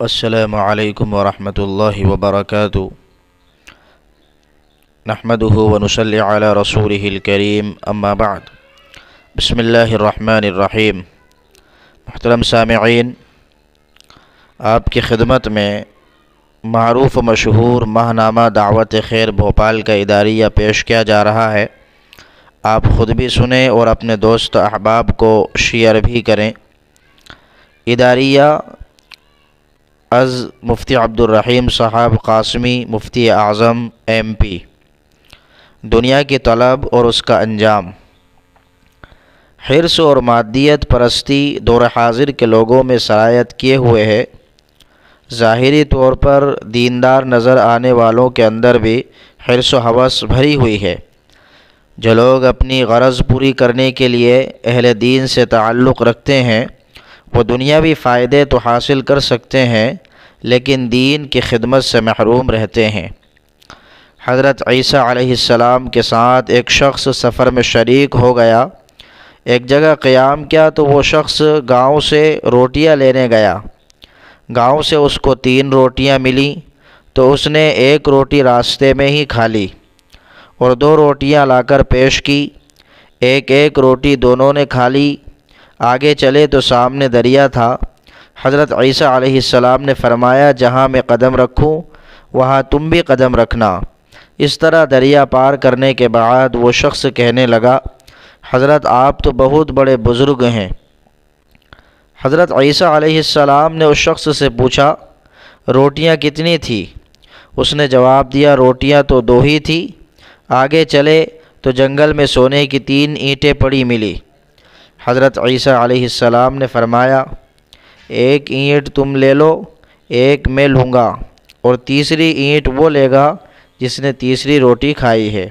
السلام علیکم ورحمۃ اللہ وبرکاتہ نحمده ونصلی علی رسولہ الکریم اما بعد بسم اللہ الرحمن الرحیم۔ محترم سامعین، آپ کی خدمت میں معروف و مشہور ماہنامہ دعوت خیر بھوپال کا اداریہ پیش کیا جا رہا ہے۔ آپ خود بھی سنیں اور اپنے دوست احباب کو شیئر بھی کریں۔ اداریہ از مفتی عبدالرحیم صاحب قاسمی، مفتی اعظم MP۔ دنیا کی طلب اور اس کا انجام۔ حرص اور مادیت پرستی دور حاضر کے لوگوں میں سرایت کیے ہوئے ہے۔ ظاہری طور پر دیندار نظر آنے والوں کے اندر بھی حرص و ہوس بھری ہوئی ہے۔ جو لوگ اپنی غرض پوری کرنے کے لیے اہل دین سے تعلق رکھتے ہیں وہ دنیاوی فائدے تو حاصل کر سکتے ہیں لیکن دین کی خدمت سے محروم رہتے ہیں۔ حضرت عیسیٰ علیہ السلام کے ساتھ ایک شخص سفر میں شریک ہو گیا۔ ایک جگہ قیام کیا تو وہ شخص گاؤں سے روٹیاں لینے گیا۔ گاؤں سے اس کو 3 روٹیاں ملیں تو اس نے 1 روٹی راستے میں ہی کھا لی اور 2 روٹیاں لا کر پیش کی۔ ایک روٹی دونوں نے کھا لی۔ آگے چلے تو سامنے دریا تھا۔ حضرت عیسیٰ علیہ السلام نے فرمایا، جہاں میں قدم رکھوں وہاں تم بھی قدم رکھنا۔ اس طرح دریا پار کرنے کے بعد وہ شخص کہنے لگا، حضرت آپ تو بہت بڑے بزرگ ہیں۔ حضرت عیسیٰ علیہ السلام نے اس شخص سے پوچھا، روٹیاں کتنی تھی؟ اس نے جواب دیا، روٹیاں تو 2 ہی تھی۔ آگے چلے تو جنگل میں سونے کی 3 اینٹیں پڑی ملی۔ حضرت عیسیٰ علیہ السلام نے فرمایا، 1 اینٹ تم لے لو، 1 میں لوں گا اور تیسری اینٹ وہ لے گا جس نے تیسری روٹی کھائی ہے۔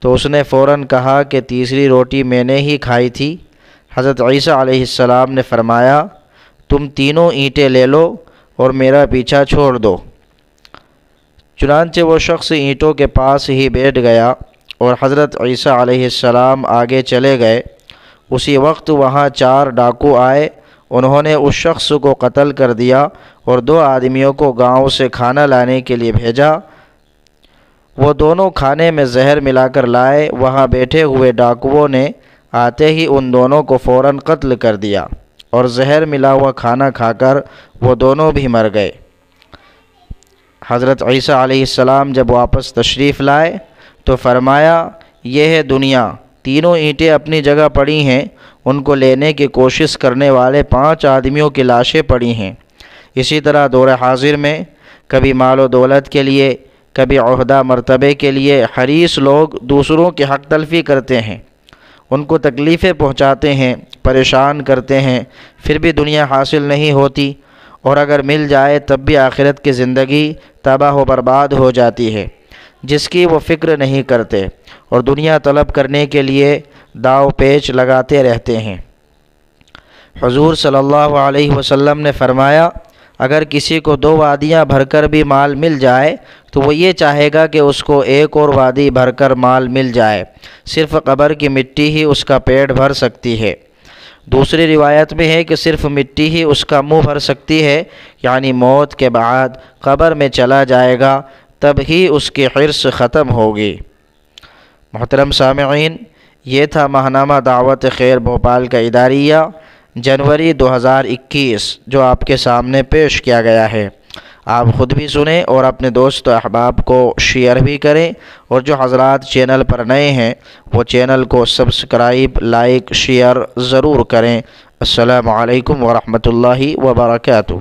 تو اس نے فوراً کہا کہ تیسری روٹی میں نے ہی کھائی تھی۔ حضرت عیسیٰ علیہ السلام نے فرمایا، تم تینوں اینٹیں لے لو اور میرا پیچھا چھوڑ دو۔ چنانچہ وہ شخص اینٹوں کے پاس ہی بیٹھ گیا اور حضرت عیسیٰ علیہ السلام آگے چلے گئے۔ اسی وقت وہاں 4 ڈاکو آئے۔ انہوں نے اس شخص کو قتل کر دیا اور 2 آدمیوں کو گاؤں سے کھانا لانے کے لیے بھیجا۔ وہ دونوں کھانے میں زہر ملا کر لائے۔ وہاں بیٹھے ہوئے ڈاکوؤں نے آتے ہی ان دونوں کو فوراً قتل کر دیا اور زہر ملا ہوا کھانا کھا کر وہ دونوں بھی مر گئے۔ حضرت عیسیٰ علیہ السلام جب واپس تشریف لائے تو فرمایا، یہ ہے دنیا، تینوں اینٹیں اپنی جگہ پڑی ہیں، ان کو لینے کی کوشش کرنے والے 5 آدمیوں کی لاشیں پڑی ہیں۔ اسی طرح دور حاضر میں کبھی مال و دولت کے لیے، کبھی عہدہ مرتبے کے لیے حریص لوگ دوسروں کی حق تلفی کرتے ہیں، ان کو تکلیفیں پہنچاتے ہیں، پریشان کرتے ہیں، پھر بھی دنیا حاصل نہیں ہوتی اور اگر مل جائے تب بھی آخرت کی زندگی تباہ و برباد ہو جاتی ہے، جس کی وہ فکر نہیں کرتے اور دنیا طلب کرنے کے لیے داؤ پیچ لگاتے رہتے ہیں۔ حضور صلی اللہ علیہ وسلم نے فرمایا، اگر کسی کو 2 وادیاں بھر کر بھی مال مل جائے تو وہ یہ چاہے گا کہ اس کو 1 اور وادی بھر کر مال مل جائے، صرف قبر کی مٹی ہی اس کا پیٹ بھر سکتی ہے۔ دوسری روایت میں ہے کہ صرف مٹی ہی اس کا منہ بھر سکتی ہے، یعنی موت کے بعد قبر میں چلا جائے گا تب ہی اس کی حرص ختم ہوگی۔ محترم سامعین، یہ تھا ماہنامہ دعوت خیر بھوپال کا اداریہ جنوری 2021 جو آپ کے سامنے پیش کیا گیا ہے۔ آپ خود بھی سنیں اور اپنے دوست و احباب کو شیئر بھی کریں، اور جو حضرات چینل پر نئے ہیں وہ چینل کو سبسکرائب، لائک، شیئر ضرور کریں۔ السلام علیکم ورحمۃ اللہ وبرکاتہ۔